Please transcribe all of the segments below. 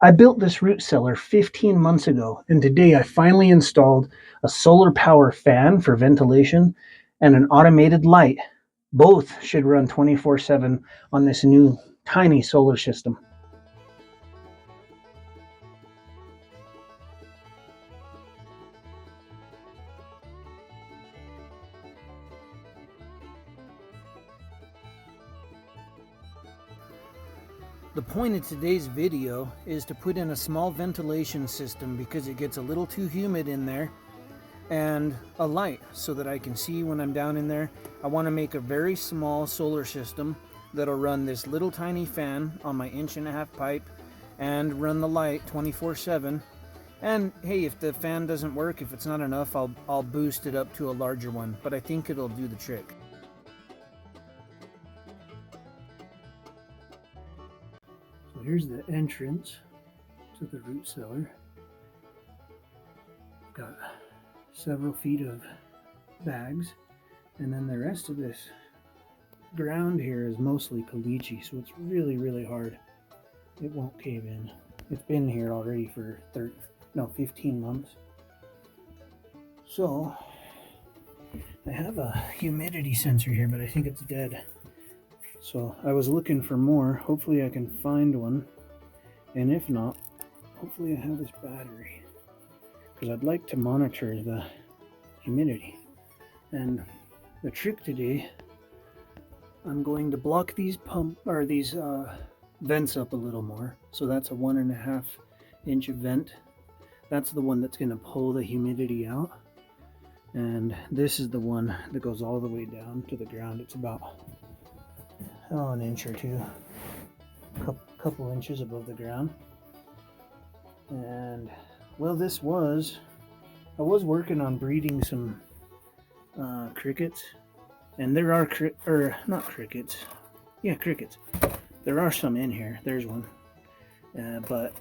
I built this root cellar 15 months ago, and today I finally installed a solar power fan for ventilation and an automated light. Both should run 24/7 on this new tiny solar system. The point of today's video is to put in a small ventilation system because it gets a little too humid in there, and a light so that I can see when I'm down in there. I want to make a very small solar system that'll run this little tiny fan on my 1.5-inch pipe and run the light 24/7. And hey, if the fan doesn't work, if it's not enough, I'll boost it up to a larger one, but I think it'll do the trick. So here's the entrance to the root cellar. Got several feet of bags, and then the rest of this ground here is mostly caliche, so it's really hard. It won't cave in. It's been here already for 15 months. So I have a humidity sensor here, but I think it's dead. So I was looking for more. Hopefully I can find one, and if not, hopefully I have this battery, because I'd like to monitor the humidity. And the trick today, I'm going to block these vents up a little more. So that's a 1.5-inch vent. That's the one that's going to pull the humidity out. And this is the one that goes all the way down to the ground. It's about an inch or two, couple inches above the ground. And well, I was working on breeding some crickets, and there are crickets. There are some in here. There's one, but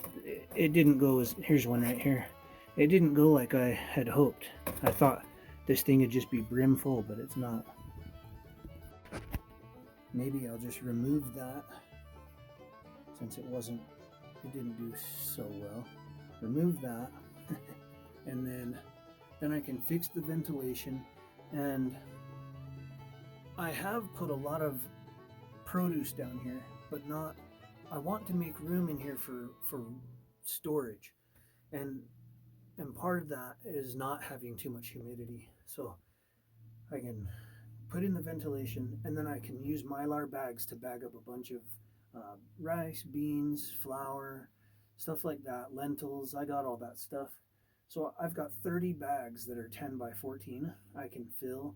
it didn't go as, here's one right here. It didn't go like I had hoped. I thought this thing would just be brim full, but it's not. Maybe I'll just remove that, since it didn't do so well. Remove that, and then I can fix the ventilation. And I have put a lot of produce down here, but I want to make room in here for storage, and part of that is not having too much humidity. So I can put in the ventilation, and then I can use Mylar bags to bag up a bunch of rice, beans, flour, stuff like that, lentils. I got all that stuff. So I've got 30 bags that are 10 by 14. I can fill,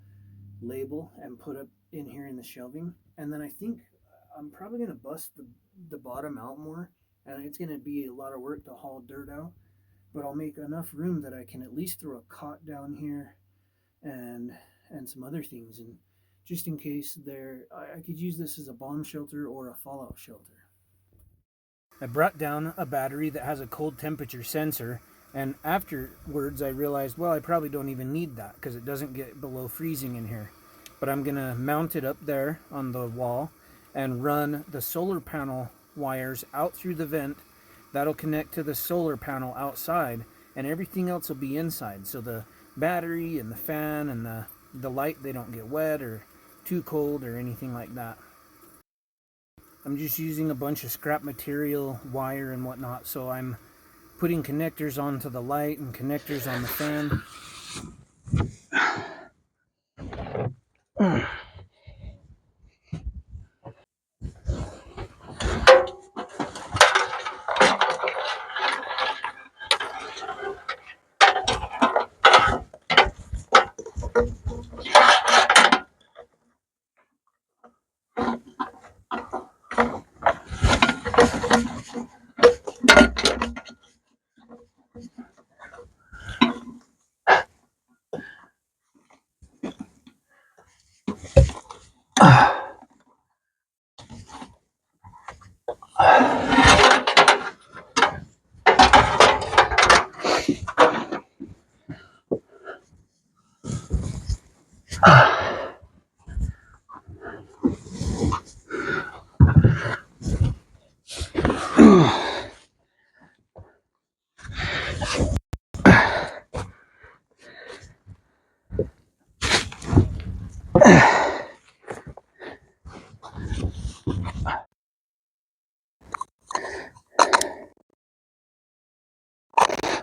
label, and put up in here in the shelving. And then I think I'm probably going to bust the bottom out more, and it's going to be a lot of work to haul dirt out, but I'll make enough room that I can at least throw a cot down here and some other things, and just in case I could use this as a bomb shelter or a fallout shelter. I brought down a battery that has a cold temperature sensor, and afterwards I realized, well, I probably don't even need that because it doesn't get below freezing in here. But I'm going to mount it up there on the wall and run the solar panel wires out through the vent. That'll connect to the solar panel outside, and everything else will be inside. So the battery and the fan and the light, they don't get wet or too cold or anything like that. I'm just using a bunch of scrap material, wire and whatnot, so I'm putting connectors onto the light and connectors on the fan.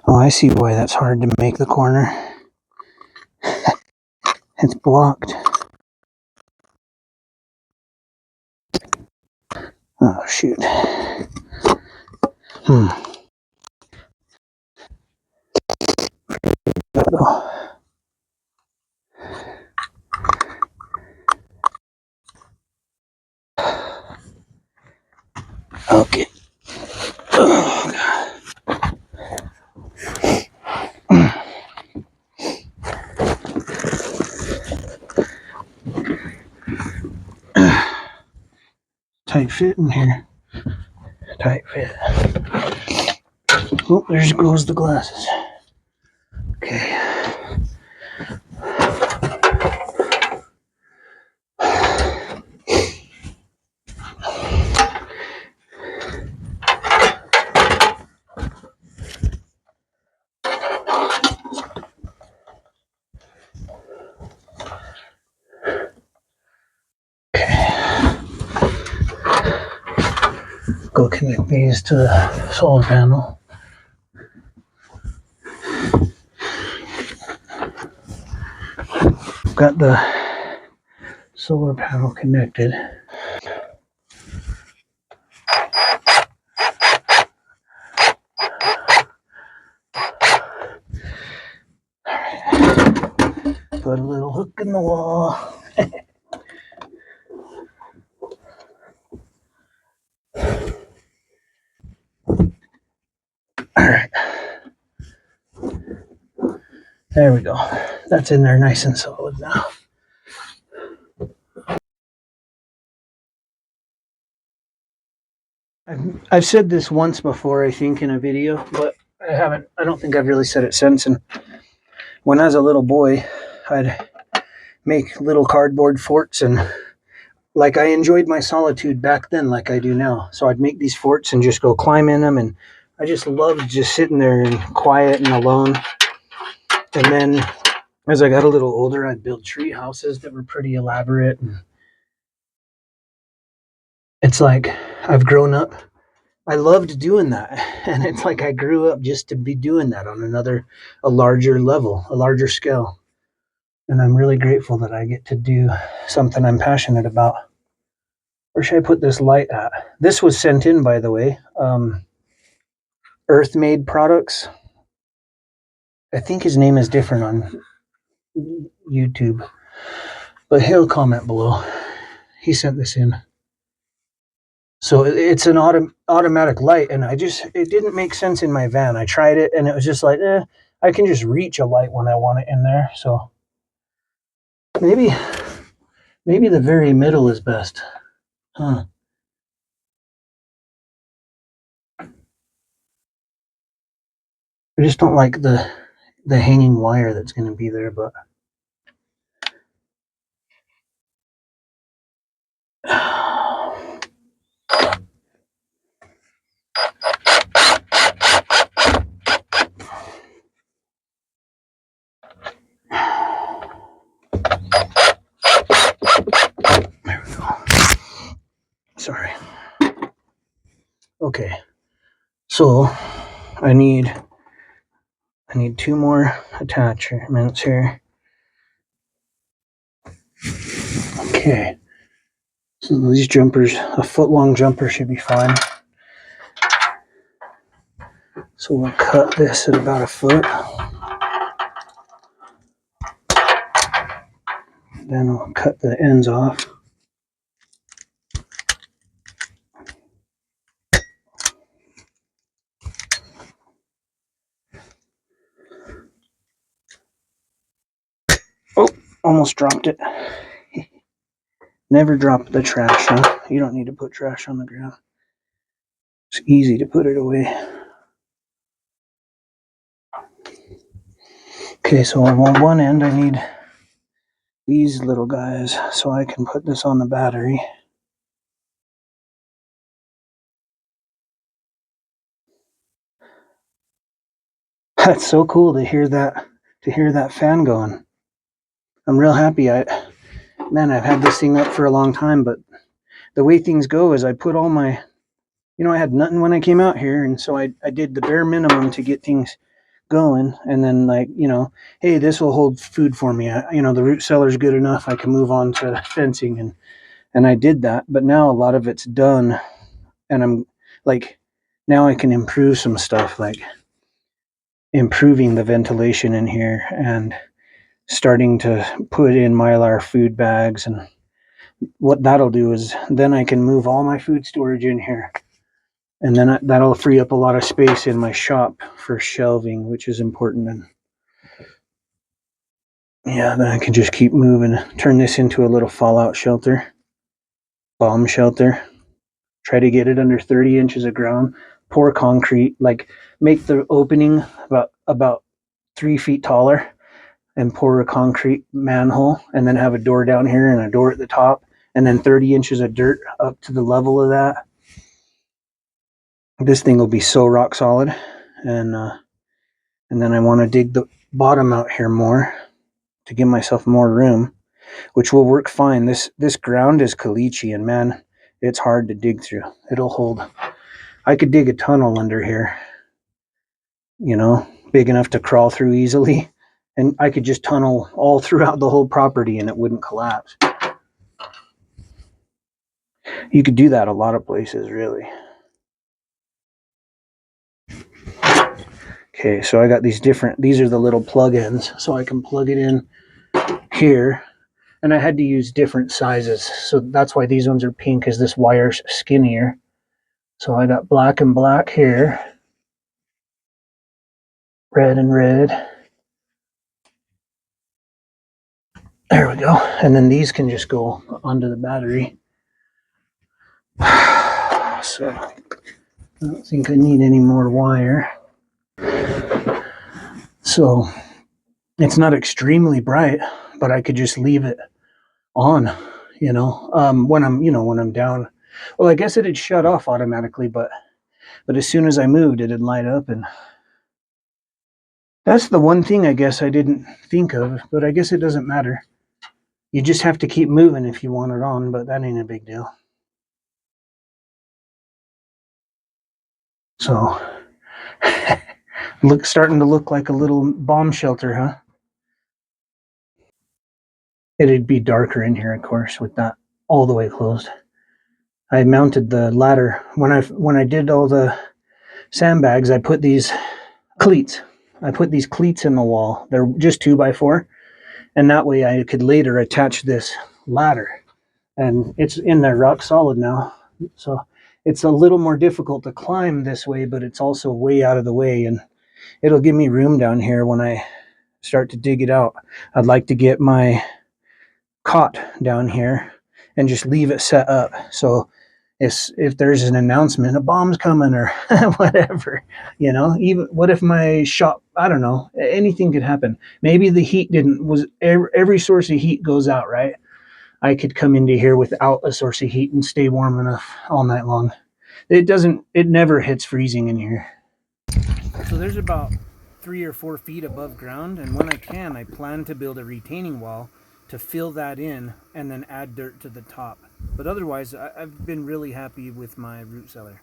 Oh, I see why that's hard to make the corner. It's blocked. Oh, shoot. Okay. Tight fit in here. Tight fit. Oh, there goes the glasses. Okay. Go connect these to the solar panel. Got the solar panel connected. Put a little hook in the wall. Alright. There we go. That's in there nice and solid now. I've said this once before, I think, in a video, but I don't think I've really said it since. And when I was a little boy, I'd make little cardboard forts, and like I enjoyed my solitude back then like I do now. So I'd make these forts and just go climb in them, and I just loved just sitting there and quiet and alone. And then as I got a little older, I'd build tree houses that were pretty elaborate. And it's like I've grown up. I loved doing that. And it's like I grew up just to be doing that on a larger level, a larger scale. And I'm really grateful that I get to do something I'm passionate about. Where should I put this light at? This was sent in, by the way. Earth-made products. I think his name is different on YouTube, but he'll comment below. He sent this in. So it's an automatic light, and it didn't make sense in my van. I tried it, and it was just like, I can just reach a light when I want it in there. So maybe the very middle is best. Huh. I just don't like the hanging wire that's going to be there, but there we go. Sorry. Okay. So I need two more attachments here. Okay. So these jumpers, a foot-long jumper should be fine. So we'll cut this at about a foot. Then I'll cut the ends off. Oh, almost dropped it. Never drop the trash, huh? You don't need to put trash on the ground. It's easy to put it away. Okay, so on one end I need these little guys so I can put this on the battery. That's so cool to hear that fan going. I'm real happy. Man, I've had this thing up for a long time, but the way things go is I put all my, I had nothing when I came out here, and so I did the bare minimum to get things going, and then hey, this will hold food for me. The root cellar's good enough. I can move on to fencing, and I did that. But now a lot of it's done, and I'm like, now I can improve some stuff, like improving the ventilation in here and starting to put in Mylar food bags. And what that'll do is then I can move all my food storage in here, and then that'll free up a lot of space in my shop for shelving, which is important. And yeah, then I can just keep moving, turn this into a little fallout shelter, bomb shelter, try to get it under 30 inches of ground, pour concrete, like make the opening about 3 feet taller, and pour a concrete manhole, and then have a door down here and a door at the top, and then 30 inches of dirt up to the level of that. This thing will be so rock solid. And then I want to dig the bottom out here more to give myself more room, which will work fine. This ground is caliche, and man, it's hard to dig through. It'll hold. I could dig a tunnel under here, big enough to crawl through easily, and I could just tunnel all throughout the whole property and it wouldn't collapse. You could do that a lot of places, really. Okay, so I got these are the little plug-ins, so I can plug it in here. And I had to use different sizes, so that's why these ones are pink, is this wire's skinnier. So I got black and black here, red and red. There we go. And then these can just go onto the battery. So I don't think I need any more wire. So it's not extremely bright, but I could just leave it on, when I'm down. Well, I guess it'd shut off automatically, but as soon as I moved, it'd light up. And that's the one thing I guess I didn't think of, but I guess it doesn't matter. You just have to keep moving if you want it on, but that ain't a big deal. So, starting to look like a little bomb shelter, huh? It'd be darker in here, of course, with that all the way closed. I mounted the ladder when I did all the sandbags. I put these cleats. I put these cleats in the wall. They're just 2x4, and that way I could later attach this ladder. And it's in there rock solid now. So it's a little more difficult to climb this way, but it's also way out of the way, and it'll give me room down here when I start to dig it out. I'd like to get my cot down here and just leave it set up. So if there's an announcement, a bomb's coming or whatever, even what if my shop, I don't know, anything could happen. Maybe the heat every source of heat goes out, right? I could come into here without a source of heat and stay warm enough all night long. It never hits freezing in here. So there's about 3 or 4 feet above ground, and when I plan to build a retaining wall to fill that in and then add dirt to the top. But otherwise, I've been really happy with my root cellar.